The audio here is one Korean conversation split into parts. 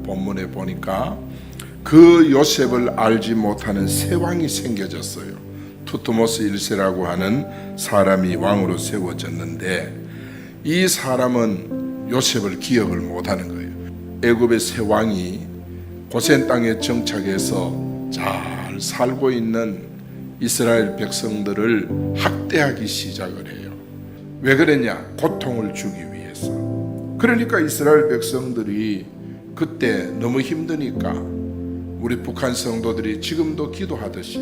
본문에 보니까 그 요셉을 알지 못하는 새 왕이 생겨졌어요. 투트모스 1세라고 하는 사람이 왕으로 세워졌는데 이 사람은 요셉을 기억을 못하는 거예요. 애굽의 새 왕이 고센 땅에 정착해서 잘 살고 있는 이스라엘 백성들을 학대하기 시작을 해요. 왜 그랬냐? 고통을 주기 위해서. 그러니까 이스라엘 백성들이 그때 너무 힘드니까 우리 북한 성도들이 지금도 기도하듯이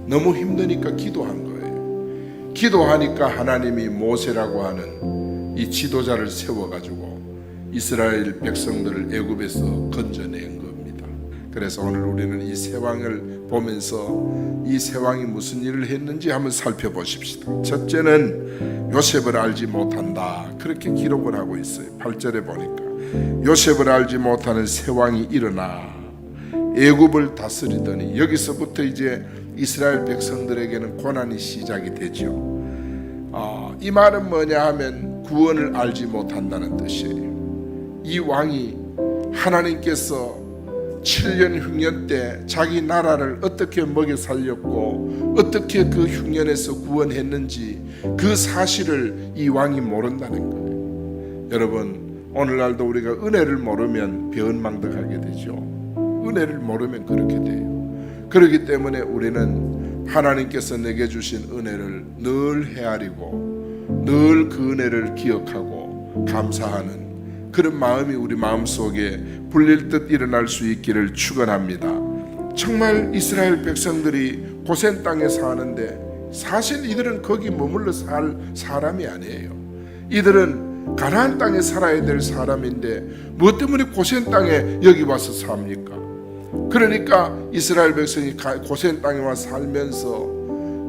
너무 힘드니까 기도한 거예요. 기도하니까 하나님이 모세라고 하는 이 지도자를 세워가지고 이스라엘 백성들을 애굽에서 건져낸 겁니다. 그래서 오늘 우리는 이 새 왕을 보면서 이 새 왕이 무슨 일을 했는지 한번 살펴보십시다. 첫째는 요셉을 알지 못한다, 그렇게 기록을 하고 있어요. 8절에 보니까 요셉을 알지 못하는 새 왕이 일어나 애굽을 다스리더니, 여기서부터 이제 이스라엘 백성들에게는 고난이 시작이 되죠. 이 말은 뭐냐 하면 구원을 알지 못한다는 뜻이에요. 이 왕이 하나님께서 7년 흉년 때 자기 나라를 어떻게 먹여 살렸고 어떻게 그 흉년에서 구원했는지 그 사실을 이 왕이 모른다는 거예요. 여러분, 오늘날도 우리가 은혜를 모르면 배은망덕하게 되죠. 은혜를 모르면 그렇게 돼요. 그렇기 때문에 우리는 하나님께서 내게 주신 은혜를 늘 헤아리고 늘 그 은혜를 기억하고 감사하는 그런 마음이 우리 마음속에 불릴 듯 일어날 수 있기를 축원합니다. 정말 이스라엘 백성들이 고센 땅에 사는데 사실 이들은 거기 머물러 살 사람이 아니에요. 이들은 가나안 땅에 살아야 될 사람인데 무엇 때문에 고센 땅에 여기 와서 삽니까? 그러니까 이스라엘 백성이 고센 땅에 와 살면서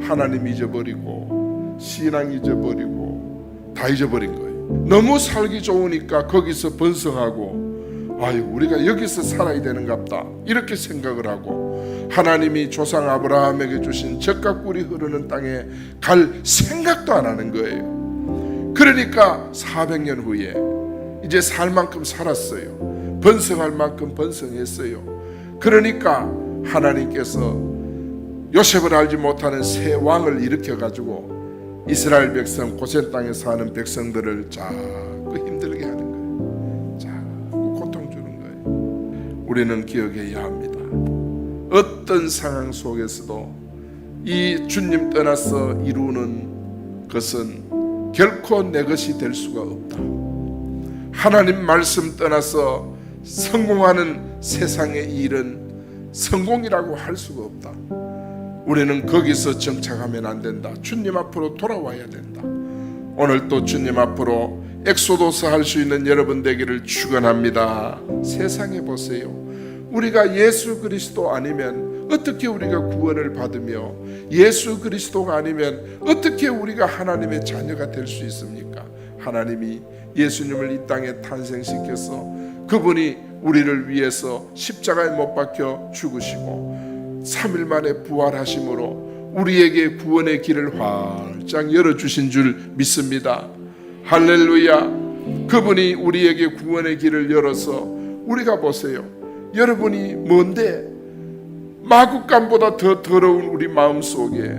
하나님 잊어버리고 신앙 잊어버리고 다 잊어버린 거예요. 너무 살기 좋으니까 거기서 번성하고 우리가 여기서 살아야 되는갑다 이렇게 생각을 하고 하나님이 조상 아브라함에게 주신 젖과 꿀이 흐르는 땅에 갈 생각도 안 하는 거예요. 그러니까 400년 후에 이제 살 만큼 살았어요. 번성할 만큼 번성했어요. 그러니까 하나님께서 요셉을 알지 못하는 새 왕을 일으켜가지고 이스라엘 백성, 고센 땅에 사는 백성들을 자꾸 힘들게 하는 거예요. 자꾸 고통 주는 거예요. 우리는 기억해야 합니다. 어떤 상황 속에서도 이 주님 떠나서 이루는 것은 결코 내 것이 될 수가 없다. 하나님 말씀 떠나서 성공하는 세상의 일은 성공이라고 할 수가 없다. 우리는 거기서 정착하면 안 된다. 주님 앞으로 돌아와야 된다. 오늘 또 주님 앞으로 엑소도스 할 수 있는 여러분 되기를 축원합니다. 세상에 보세요. 우리가 예수 그리스도 아니면 어떻게 우리가 구원을 받으며 예수 그리스도가 아니면 어떻게 우리가 하나님의 자녀가 될 수 있습니까? 하나님이 예수님을 이 땅에 탄생시켜서 그분이 우리를 위해서 십자가에 못 박혀 죽으시고 3일 만에 부활하심으로 우리에게 구원의 길을 활짝 열어주신 줄 믿습니다. 할렐루야. 그분이 우리에게 구원의 길을 열어서 우리가 보세요. 여러분이 뭔데 마구간보다 더 더러운 우리 마음속에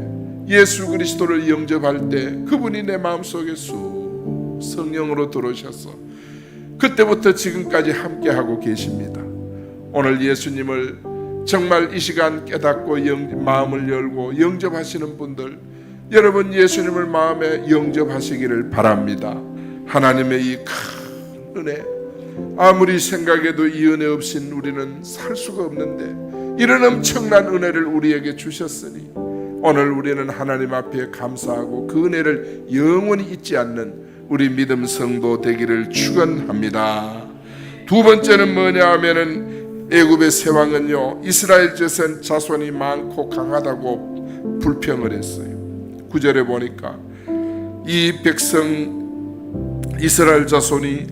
예수 그리스도를 영접할 때 그분이 내 마음속에 쑥 성령으로 들어오셔서 그때부터 지금까지 함께하고 계십니다. 오늘 예수님을 정말 이 시간 깨닫고 마음을 열고 영접하시는 분들, 여러분 예수님을 마음에 영접하시기를 바랍니다. 하나님의 이 큰 은혜, 아무리 생각해도 이 은혜 없인 우리는 살 수가 없는데 이런 엄청난 은혜를 우리에게 주셨으니 오늘 우리는 하나님 앞에 감사하고 그 은혜를 영원히 잊지 않는 우리 믿음 성도 되기를 축원합니다. 두 번째는 뭐냐 하면은 애굽의 새 왕은요, 이스라엘 자손이 많고 강하다고 불평을 했어요. 9절에 보니까 이 백성 이스라엘 자손이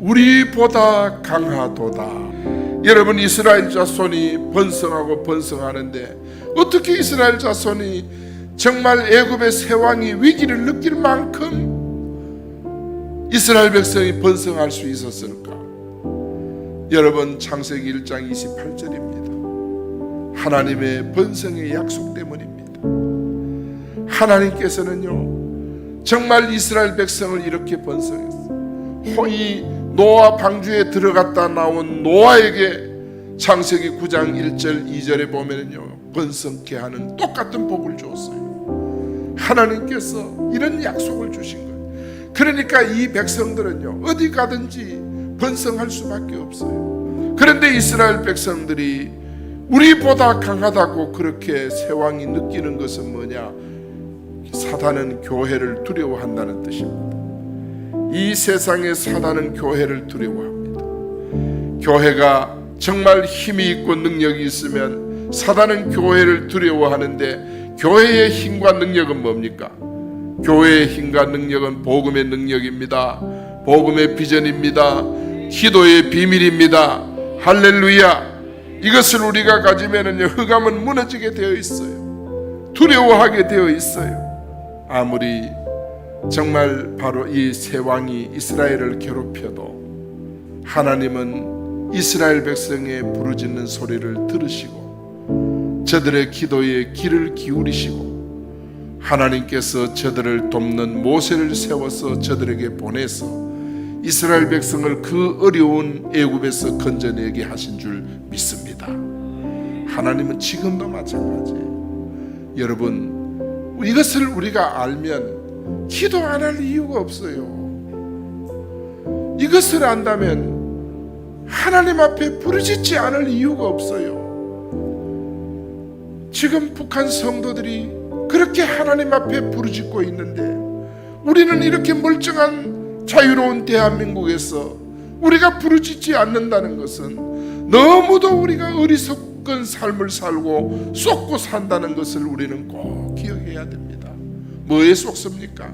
우리보다 강하도다. 여러분, 이스라엘 자손이 번성하고 번성하는데 어떻게 이스라엘 자손이 정말 애굽의 새 왕이 위기를 느낄 만큼 이스라엘 백성이 번성할 수 있었을까? 여러분, 창세기 1장 28절입니다. 하나님의 번성의 약속 때문입니다. 하나님께서는요 정말 이스라엘 백성을 이렇게 번성했어요. 이 노아 방주에 들어갔다 나온 노아에게 창세기 9장 1절 2절에 보면은요 번성케 하는 똑같은 복을 주었어요. 하나님께서 이런 약속을 주신 거예요. 그러니까 이 백성들은요 어디 가든지 번성할 수밖에 없어요. 그런데 이스라엘 백성들이 우리보다 강하다고 그렇게 세왕이 느끼는 것은 뭐냐? 사단은 교회를 두려워한다는 뜻입니다. 이 세상의 사단은 교회를 두려워합니다. 교회가 정말 힘이 있고 능력이 있으면 사단은 교회를 두려워하는데, 교회의 힘과 능력은 뭡니까? 교회의 힘과 능력은 복음의 능력입니다. 복음의 비전입니다. 기도의 비밀입니다. 할렐루야. 이것을 우리가 가지면은 흑암은 무너지게 되어 있어요. 두려워하게 되어 있어요. 아무리 정말 바로 이 세 왕이 이스라엘을 괴롭혀도 하나님은 이스라엘 백성의 부르짖는 소리를 들으시고 저들의 기도에 귀를 기울이시고 하나님께서 저들을 돕는 모세를 세워서 저들에게 보내서 이스라엘 백성을 그 어려운 애굽에서 건져내게 하신 줄 믿습니다. 하나님은 지금도 마찬가지예요. 여러분, 이것을 우리가 알면 기도 안 할 이유가 없어요. 이것을 안다면 하나님 앞에 부르짖지 않을 이유가 없어요. 지금 북한 성도들이 그렇게 하나님 앞에 부르짖고 있는데 우리는 이렇게 멀쩡한 자유로운 대한민국에서 우리가 부르짖지 않는다는 것은 너무도 우리가 어리석은 삶을 살고 쏟고 산다는 것을 우리는 꼭 기억해야 됩니다. 뭐에 쏟습니까?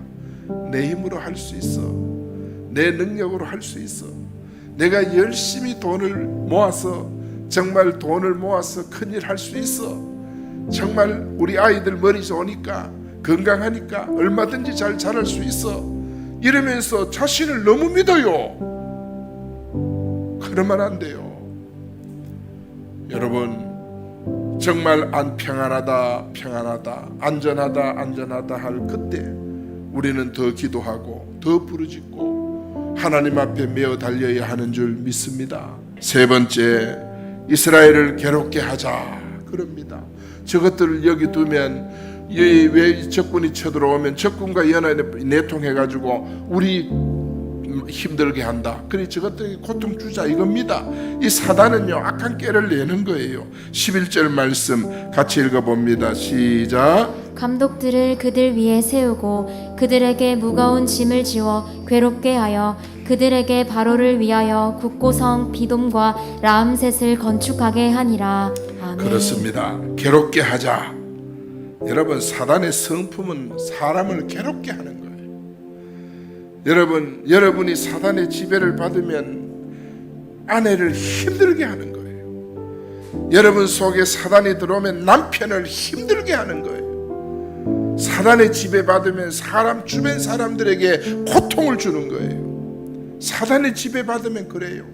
내 힘으로 할 수 있어. 내 능력으로 할 수 있어. 내가 열심히 돈을 모아서 정말 돈을 모아서 큰일 할 수 있어. 정말 우리 아이들 머리 좋으니까 건강하니까 얼마든지 잘 자랄 수 있어. 이러면서 자신을 너무 믿어요. 그러면 안 돼요. 여러분, 정말 평안하다 안전하다 할 그때 우리는 더 기도하고 더 부르짖고 하나님 앞에 메어 달려야 하는 줄 믿습니다. 세 번째, 이스라엘을 괴롭게 하자 그럽니다. 저것들을 여기 두면 왜 적군이 쳐들어오면 적군과 연합 내통해가지고 우리 힘들게 한다. 그래 저것들에게 고통 주자 이겁니다. 이 사단은요 악한 깨를 내는 거예요. 11절 말씀 같이 읽어봅니다. 시작. 감독들을 그들 위에 세우고 그들에게 무거운 짐을 지워 괴롭게 하여 그들에게 바로를 위하여 국고성 비돔과 라암셋을 건축하게 하니라. 아멘. 그렇습니다. 괴롭게 하자. 여러분, 사단의 성품은 사람을 괴롭게 하는 거예요. 여러분이 사단의 지배를 받으면 아내를 힘들게 하는 거예요. 여러분 속에 사단이 들어오면 남편을 힘들게 하는 거예요. 사단의 지배받으면 주변 사람들에게 고통을 주는 거예요. 사단의 지배받으면 그래요.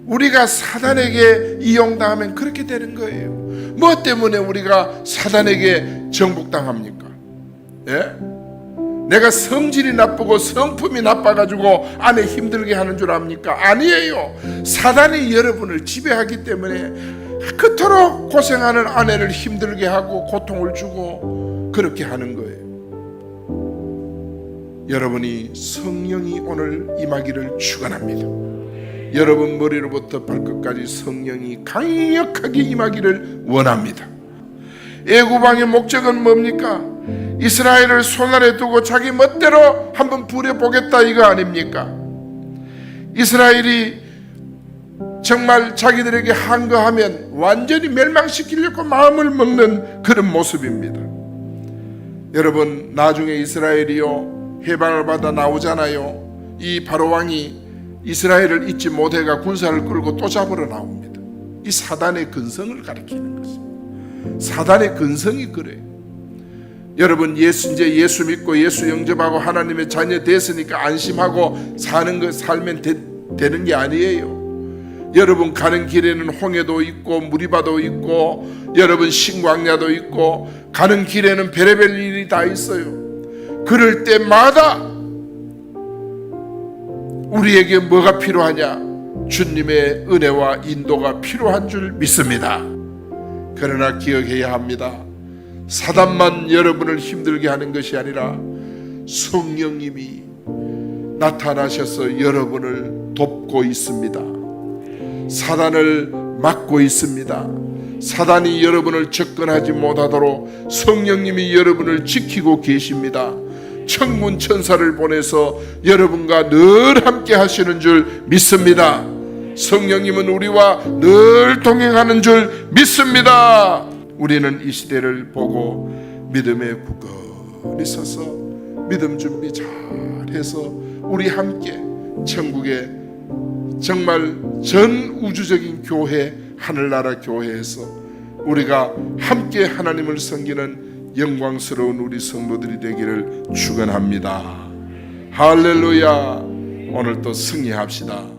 우리가 사단에게 이용당하면 그렇게 되는 거예요. 뭐 때문에 우리가 사단에게 정복당합니까? 예? 내가 성질이 나쁘고 성품이 나빠가지고 아내 힘들게 하는 줄 압니까? 아니에요. 사단이 여러분을 지배하기 때문에 그토록 고생하는 아내를 힘들게 하고 고통을 주고 그렇게 하는 거예요. 여러분이 성령이 오늘 임하기를 축원합니다. 여러분 머리로부터 발끝까지 성령이 강력하게 임하기를 원합니다. 애구방의 목적은 뭡니까? 이스라엘을 손아래 두고 자기 멋대로 한번 부려보겠다 이거 아닙니까? 이스라엘이 정말 자기들에게 한거하면 완전히 멸망시키려고 마음을 먹는 그런 모습입니다. 여러분, 나중에 이스라엘이요 해방을 받아 나오잖아요. 이 바로왕이 이스라엘을 잊지 못해가 군사를 끌고 또 잡으러 나옵니다. 이 사단의 근성을 가리키는 것입니다. 사단의 근성이 그래요. 여러분, 이제 예수 믿고 예수 영접하고 하나님의 자녀 됐으니까 안심하고 살면 되는 게 아니에요. 여러분 가는 길에는 홍해도 있고 무리바도 있고 여러분 신광야도 있고 가는 길에는 별의별 일이 다 있어요. 그럴 때마다 우리에게 뭐가 필요하냐? 주님의 은혜와 인도가 필요한 줄 믿습니다. 그러나 기억해야 합니다. 사단만 여러분을 힘들게 하는 것이 아니라 성령님이 나타나셔서 여러분을 돕고 있습니다. 사단을 막고 있습니다. 사단이 여러분을 접근하지 못하도록 성령님이 여러분을 지키고 계십니다. 천군 천사를 보내서 여러분과 늘 함께 하시는 줄 믿습니다. 성령님은 우리와 늘 동행하는 줄 믿습니다. 우리는 이 시대를 보고 믿음에 굳건히 서서 믿음 준비 잘해서 우리 함께 천국의 정말 전 우주적인 교회, 하늘나라 교회에서 우리가 함께 하나님을 섬기는 영광스러운 우리 성도들이 되기를 축원합니다. 할렐루야. 오늘 또 승리합시다.